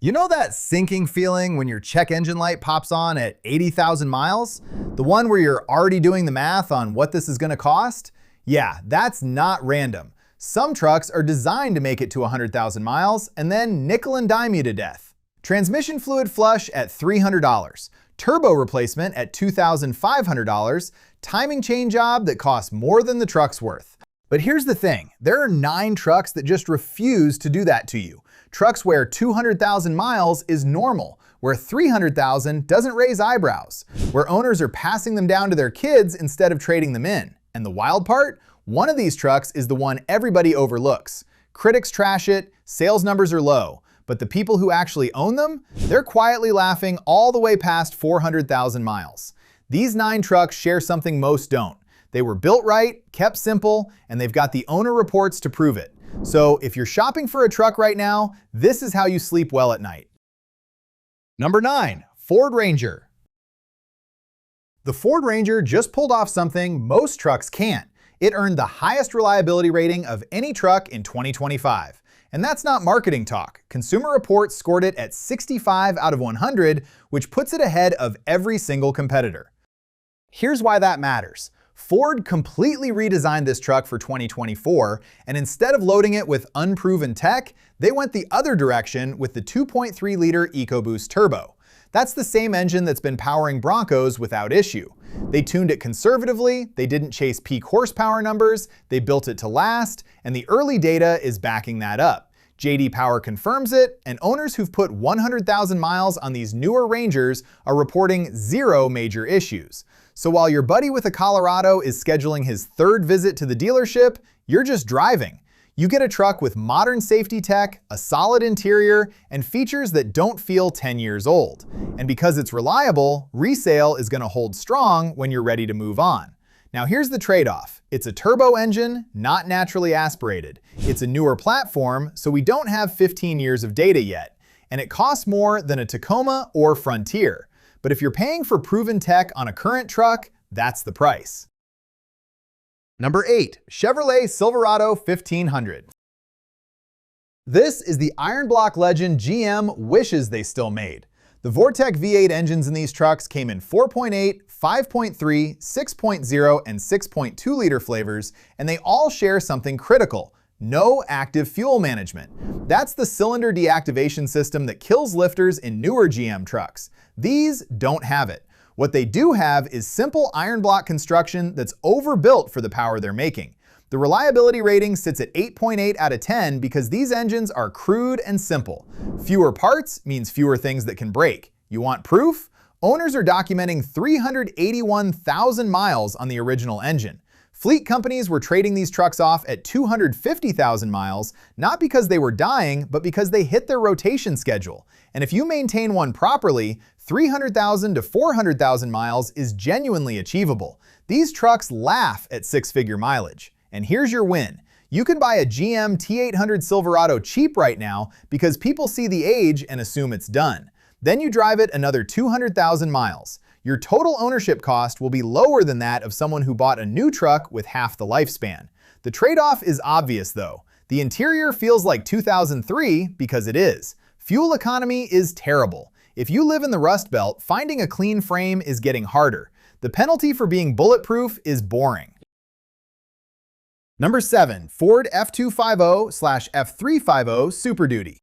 You know that sinking feeling when your check engine light pops on at 80,000 miles? The one where you're already doing the math on what this is going to cost? Yeah, that's not random. Some trucks are designed to make it to 100,000 miles and then nickel and dime you to death. Transmission fluid flush at $300, turbo replacement at $2,500, timing chain job that costs more than the truck's worth. But here's the thing, there are 9 trucks that just refuse to do that to you. Trucks where 200,000 miles is normal, where 300,000 doesn't raise eyebrows, where owners are passing them down to their kids instead of trading them in. And the wild part? One of these trucks is the one everybody overlooks. Critics trash it, sales numbers are low, but the people who actually own them, they're quietly laughing all the way past 400,000 miles. These 9 trucks share something most don't. They were built right, kept simple, and they've got the owner reports to prove it. So if you're shopping for a truck right now, this is how you sleep well at night. Number 9, Ford Ranger. The Ford Ranger just pulled off something most trucks can't. It earned the highest reliability rating of any truck in 2025. And that's not marketing talk. Consumer Reports scored it at 65 out of 100, which puts it ahead of every single competitor. Here's why that matters. Ford completely redesigned this truck for 2024, and instead of loading it with unproven tech, they went the other direction with the 2.3-liter EcoBoost turbo. That's the same engine that's been powering Broncos without issue. They tuned it conservatively, they didn't chase peak horsepower numbers, they built it to last, and the early data is backing that up. J.D. Power confirms it, and owners who've put 100,000 miles on these newer Rangers are reporting 0 major issues. So while your buddy with a Colorado is scheduling his 3rd visit to the dealership, you're just driving. You get a truck with modern safety tech, a solid interior, and features that don't feel 10 years old. And because it's reliable, resale is going to hold strong when you're ready to move on. Now here's the trade-off. It's a turbo engine, not naturally aspirated. It's a newer platform, so we don't have 15 years of data yet. And it costs more than a Tacoma or Frontier. But if you're paying for proven tech on a current truck, that's the price. Number 8, Chevrolet Silverado 1500. This is the iron block legend GM wishes they still made. The Vortec V8 engines in these trucks came in 4.8, 5.3, 6.0, and 6.2 liter flavors, and they all share something critical: no active fuel management. That's the cylinder deactivation system that kills lifters in newer GM trucks. These don't have it. What they do have is simple iron block construction that's overbuilt for the power they're making. The reliability rating sits at 8.8 out of 10 because these engines are crude and simple. Fewer parts means fewer things that can break. You want proof? Owners are documenting 381,000 miles on the original engine. Fleet companies were trading these trucks off at 250,000 miles, not because they were dying, but because they hit their rotation schedule. And if you maintain one properly, 300,000 to 400,000 miles is genuinely achievable. These trucks laugh at 6-figure mileage. And here's your win. You can buy a GM T800 Silverado cheap right now because people see the age and assume it's done. Then you drive it another 200,000 miles. Your total ownership cost will be lower than that of someone who bought a new truck with half the lifespan. The trade-off is obvious though. The interior feels like 2003 because it is. Fuel economy is terrible. If you live in the Rust Belt, finding a clean frame is getting harder. The penalty for being bulletproof is boring. Number 7, Ford F250/F350 Super Duty.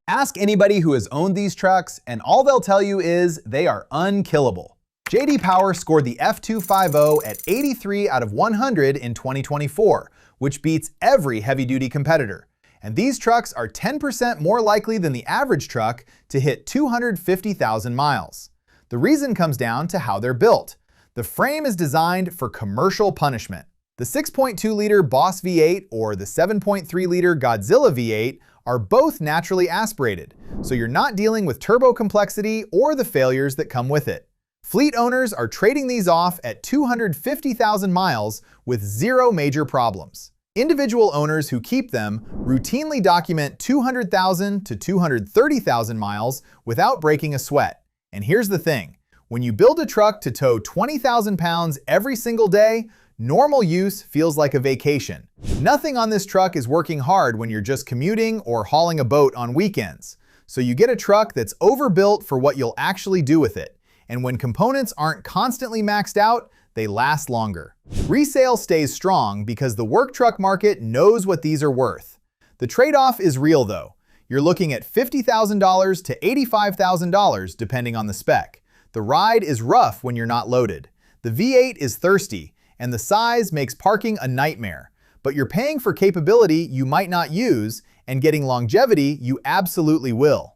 Ask anybody who has owned these trucks, and all they'll tell you is they are unkillable. J.D. Power scored the F250 at 83 out of 100 in 2024, which beats every heavy-duty competitor. And these trucks are 10% more likely than the average truck to hit 250,000 miles. The reason comes down to how they're built. The frame is designed for commercial punishment. The 6.2-liter Boss V8 or the 7.3-liter Godzilla V8 are both naturally aspirated, so you're not dealing with turbo complexity or the failures that come with it. Fleet owners are trading these off at 250,000 miles with 0 major problems. Individual owners who keep them routinely document 200,000 to 230,000 miles without breaking a sweat. And here's the thing, when you build a truck to tow 20,000 pounds every single day, Normal use feels like a vacation. Nothing on this truck is working hard when you're just commuting or hauling a boat on weekends. So you get a truck that's overbuilt for what you'll actually do with it. And when components aren't constantly maxed out, they last longer. Resale stays strong because the work truck market knows what these are worth. The trade-off is real though. You're looking at $50,000 to $85,000 depending on the spec. The ride is rough when you're not loaded. The V8 is thirsty, and the size makes parking a nightmare. But you're paying for capability you might not use, and getting longevity you absolutely will.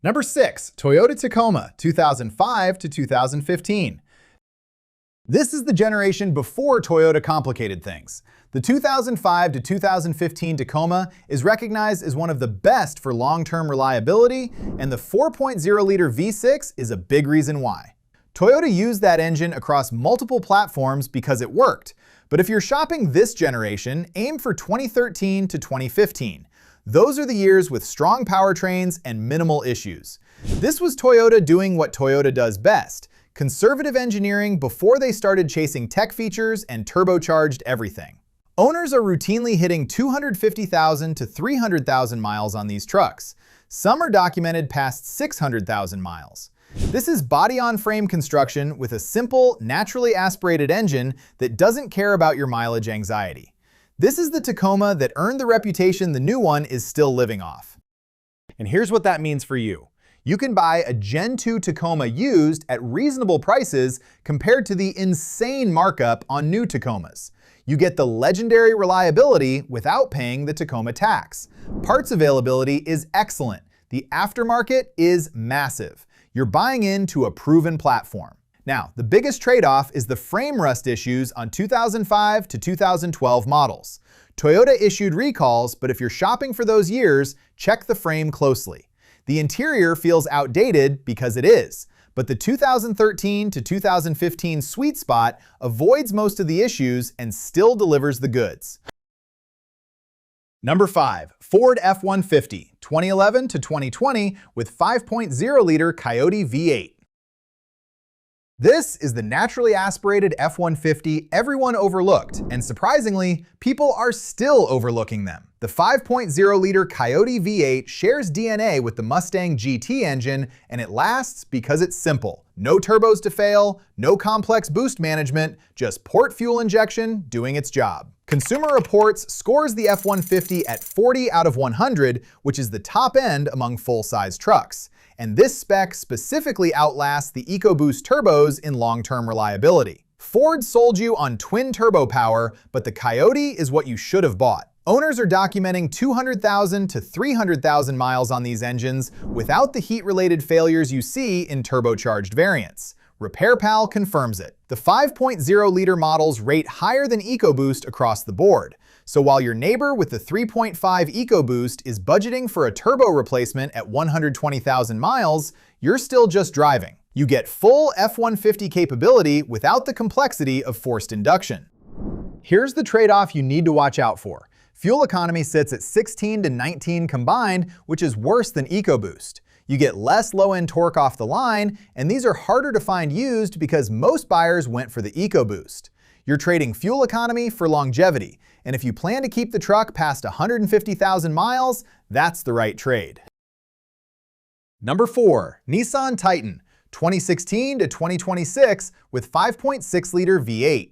Number 6, Toyota Tacoma, 2005 to 2015. This is the generation before Toyota complicated things. The 2005 to 2015 Tacoma is recognized as one of the best for long-term reliability, and the 4.0-liter V6 is a big reason why. Toyota used that engine across multiple platforms because it worked, but if you're shopping this generation, aim for 2013 to 2015. Those are the years with strong powertrains and minimal issues. This was Toyota doing what Toyota does best: conservative engineering before they started chasing tech features and turbocharged everything. Owners are routinely hitting 250,000 to 300,000 miles on these trucks. Some are documented past 600,000 miles. This is body-on-frame construction with a simple, naturally aspirated engine that doesn't care about your mileage anxiety. This is the Tacoma that earned the reputation the new one is still living off. And here's what that means for you. You can buy a Gen 2 Tacoma used at reasonable prices compared to the insane markup on new Tacomas. You get the legendary reliability without paying the Tacoma tax. Parts availability is excellent. The aftermarket is massive. You're buying into a proven platform. Now, the biggest trade-off is the frame rust issues on 2005 to 2012 models. Toyota issued recalls, but if you're shopping for those years, check the frame closely. The interior feels outdated because it is, but the 2013 to 2015 sweet spot avoids most of the issues and still delivers the goods. Number 5, Ford F-150, 2011 to 2020 with 5.0-liter Coyote V8. This is the naturally aspirated F-150 everyone overlooked, and surprisingly, people are still overlooking them. The 5.0-liter Coyote V8 shares DNA with the Mustang GT engine, and it lasts because it's simple. No turbos to fail, no complex boost management, just port fuel injection doing its job. Consumer Reports scores the F-150 at 40 out of 100, which is the top end among full-size trucks. And this spec specifically outlasts the EcoBoost turbos in long-term reliability. Ford sold you on twin turbo power, but the Coyote is what you should have bought. Owners are documenting 200,000 to 300,000 miles on these engines without the heat-related failures you see in turbocharged variants. RepairPal confirms it. The 5.0-liter models rate higher than EcoBoost across the board. So while your neighbor with the 3.5 EcoBoost is budgeting for a turbo replacement at 120,000 miles, you're still just driving. You get full F-150 capability without the complexity of forced induction. Here's the trade-off you need to watch out for. Fuel economy sits at 16 to 19 combined, which is worse than EcoBoost. You get less low-end torque off the line, and these are harder to find used because most buyers went for the EcoBoost. You're trading fuel economy for longevity, and if you plan to keep the truck past 150,000 miles, that's the right trade. Number 4, Nissan Titan, 2016 to 2026 with 5.6-liter V8.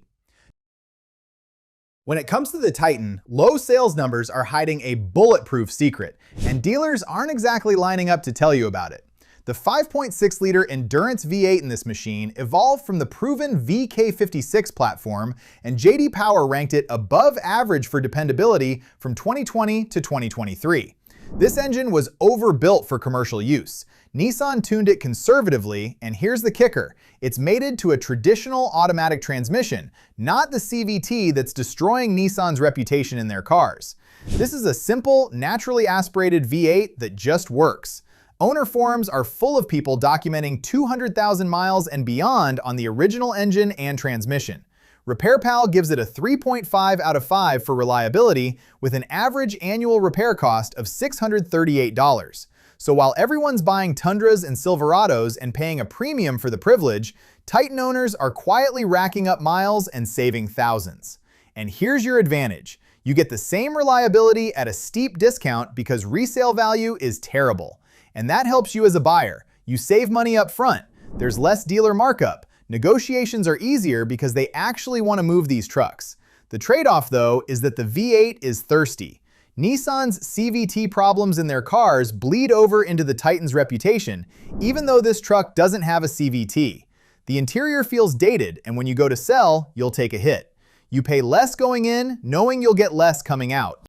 When it comes to the Titan, low sales numbers are hiding a bulletproof secret, and dealers aren't exactly lining up to tell you about it. The 5.6-liter Endurance V8 in this machine evolved from the proven VK56 platform, and J.D. Power ranked it above average for dependability from 2020 to 2023. This engine was overbuilt for commercial use. Nissan tuned it conservatively, and here's the kicker. It's mated to a traditional automatic transmission, not the CVT that's destroying Nissan's reputation in their cars. This is a simple, naturally aspirated V8 that just works. Owner forums are full of people documenting 200,000 miles and beyond on the original engine and transmission. RepairPal gives it a 3.5 out of 5 for reliability with an average annual repair cost of $638. So while everyone's buying Tundras and Silverados and paying a premium for the privilege, Titan owners are quietly racking up miles and saving thousands. And here's your advantage. You get the same reliability at a steep discount because resale value is terrible. And that helps you as a buyer. You save money up front. There's less dealer markup. Negotiations are easier because they actually want to move these trucks. The trade-off, though, is that the V8 is thirsty. Nissan's CVT problems in their cars bleed over into the Titan's reputation, even though this truck doesn't have a CVT. The interior feels dated, and when you go to sell, you'll take a hit. You pay less going in, knowing you'll get less coming out.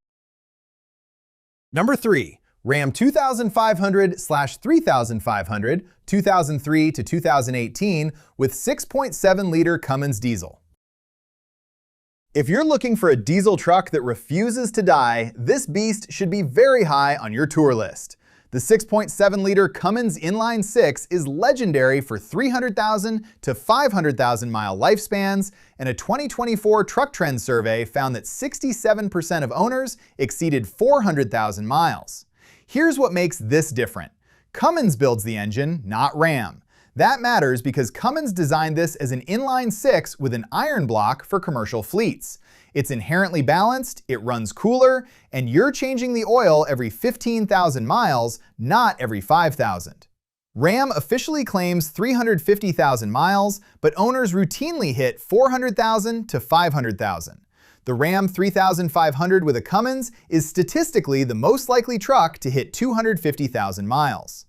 Number 3. Ram 2500/3500, 2003 to 2018 with 6.7-liter Cummins diesel. If you're looking for a diesel truck that refuses to die, this beast should be very high on your tour list. The 6.7-liter Cummins inline 6 is legendary for 300,000 to 500,000 mile lifespans, and a 2024 Truck Trend survey found that 67% of owners exceeded 400,000 miles. Here's what makes this different. Cummins builds the engine, not Ram. That matters because Cummins designed this as an inline 6 with an iron block for commercial fleets. It's inherently balanced, it runs cooler, and you're changing the oil every 15,000 miles, not every 5,000. Ram officially claims 350,000 miles, but owners routinely hit 400,000 to 500,000. The Ram 3500 with a Cummins is statistically the most likely truck to hit 250,000 miles.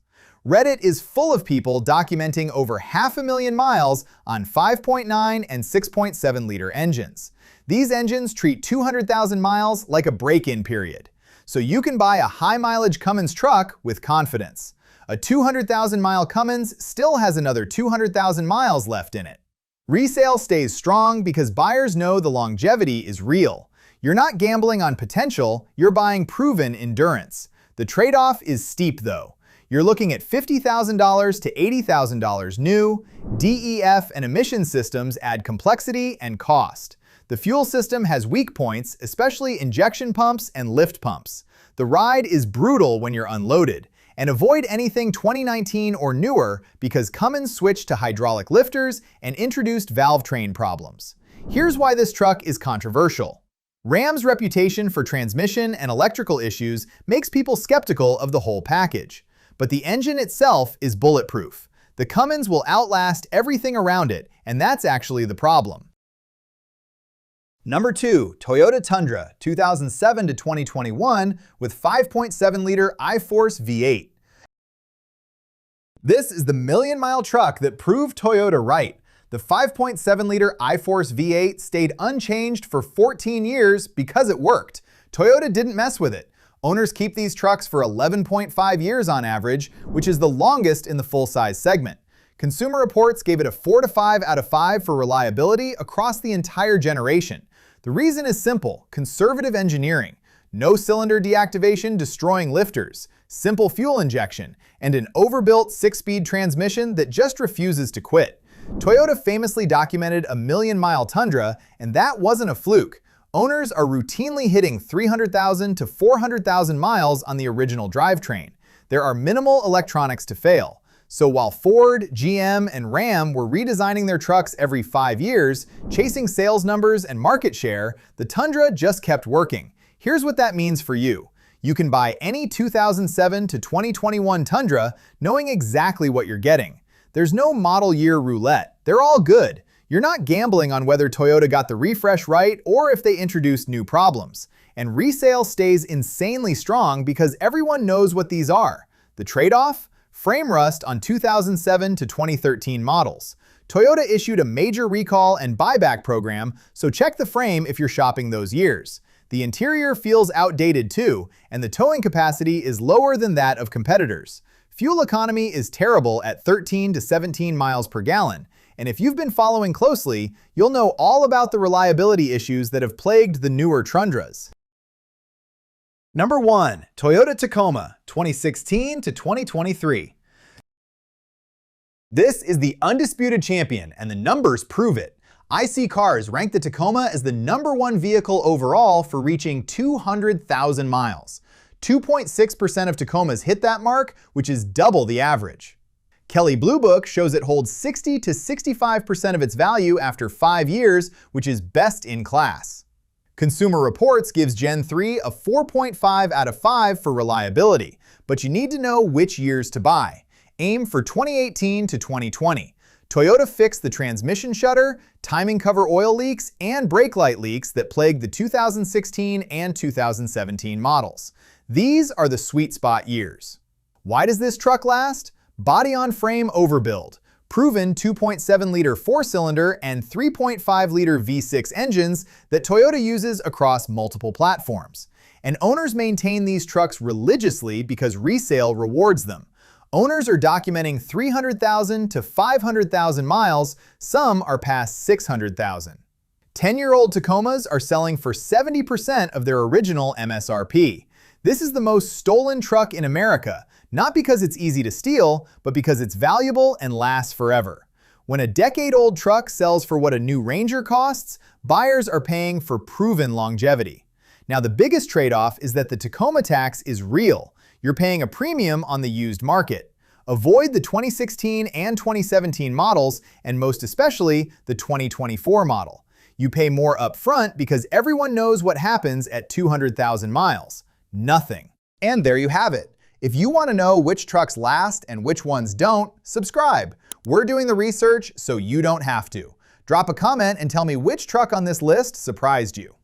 Reddit is full of people documenting over 500,000 miles on 5.9 and 6.7-liter engines. These engines treat 200,000 miles like a break-in period. So you can buy a high-mileage Cummins truck with confidence. A 200,000-mile Cummins still has another 200,000 miles left in it. Resale stays strong because buyers know the longevity is real. You're not gambling on potential, you're buying proven endurance. The trade-off is steep though. You're looking at $50,000 to $80,000 new. DEF and emission systems add complexity and cost. The fuel system has weak points, especially injection pumps and lift pumps. The ride is brutal when you're unloaded. And avoid anything 2019 or newer because Cummins switched to hydraulic lifters and introduced valve train problems. Here's why this truck is controversial. Ram's reputation for transmission and electrical issues makes people skeptical of the whole package. But the engine itself is bulletproof. The Cummins will outlast everything around it, and that's actually the problem. Number 2, Toyota Tundra, 2007 to 2021 with 5.7-liter I-Force V8. This is the million-mile truck that proved Toyota right. The 5.7-liter I-Force V8 stayed unchanged for 14 years because it worked. Toyota didn't mess with it. Owners keep these trucks for 11.5 years on average, which is the longest in the full-size segment. Consumer Reports gave it a 4 to 5 out of 5 for reliability across the entire generation. The reason is simple: conservative engineering, no cylinder deactivation destroying lifters, simple fuel injection, and an overbuilt 6-speed transmission that just refuses to quit. Toyota famously documented a million-mile Tundra, and that wasn't a fluke. Owners are routinely hitting 300,000 to 400,000 miles on the original drivetrain. There are minimal electronics to fail. So while Ford, GM, and Ram were redesigning their trucks every 5 years, chasing sales numbers and market share, the Tundra just kept working. Here's what that means for you. You can buy any 2007 to 2021 Tundra knowing exactly what you're getting. There's no model year roulette. They're all good. You're not gambling on whether Toyota got the refresh right or if they introduced new problems. And resale stays insanely strong because everyone knows what these are. The trade-off? Frame rust on 2007 to 2013 models. Toyota issued a major recall and buyback program, so check the frame if you're shopping those years. The interior feels outdated too, and the towing capacity is lower than that of competitors. Fuel economy is terrible at 13 to 17 miles per gallon, and if you've been following closely, you'll know all about the reliability issues that have plagued the newer Tundras. Number 1, Toyota Tacoma, 2016 to 2023. This is the undisputed champion, and the numbers prove it. IC Cars ranked the Tacoma as the #1 vehicle overall for reaching 200,000 miles. 2.6% of Tacomas hit that mark, which is double the average. Kelley Blue Book shows it holds 60 to 65% of its value after 5 years, which is best in class. Consumer Reports gives Gen 3 a 4.5 out of 5 for reliability, but you need to know which years to buy. Aim for 2018 to 2020. Toyota fixed the transmission shutter, timing cover oil leaks, and brake light leaks that plagued the 2016 and 2017 models. These are the sweet spot years. Why does this truck last? Body-on-frame overbuild. Proven 2.7-liter 4-cylinder and 3.5-liter V6 engines that Toyota uses across multiple platforms. And owners maintain these trucks religiously because resale rewards them. Owners are documenting 300,000 to 500,000 miles, some are past 600,000. 10-year-old Tacomas are selling for 70% of their original MSRP. This is the most stolen truck in America, not because it's easy to steal, but because it's valuable and lasts forever. When a decade-old truck sells for what a new Ranger costs, buyers are paying for proven longevity. Now, the biggest trade-off is that the Tacoma tax is real. You're paying a premium on the used market. Avoid the 2016 and 2017 models, and most especially the 2024 model. You pay more upfront because everyone knows what happens at 200,000 miles. Nothing. And there you have it. If you want to know which trucks last and which ones don't, subscribe. We're doing the research so you don't have to. Drop a comment and tell me which truck on this list surprised you.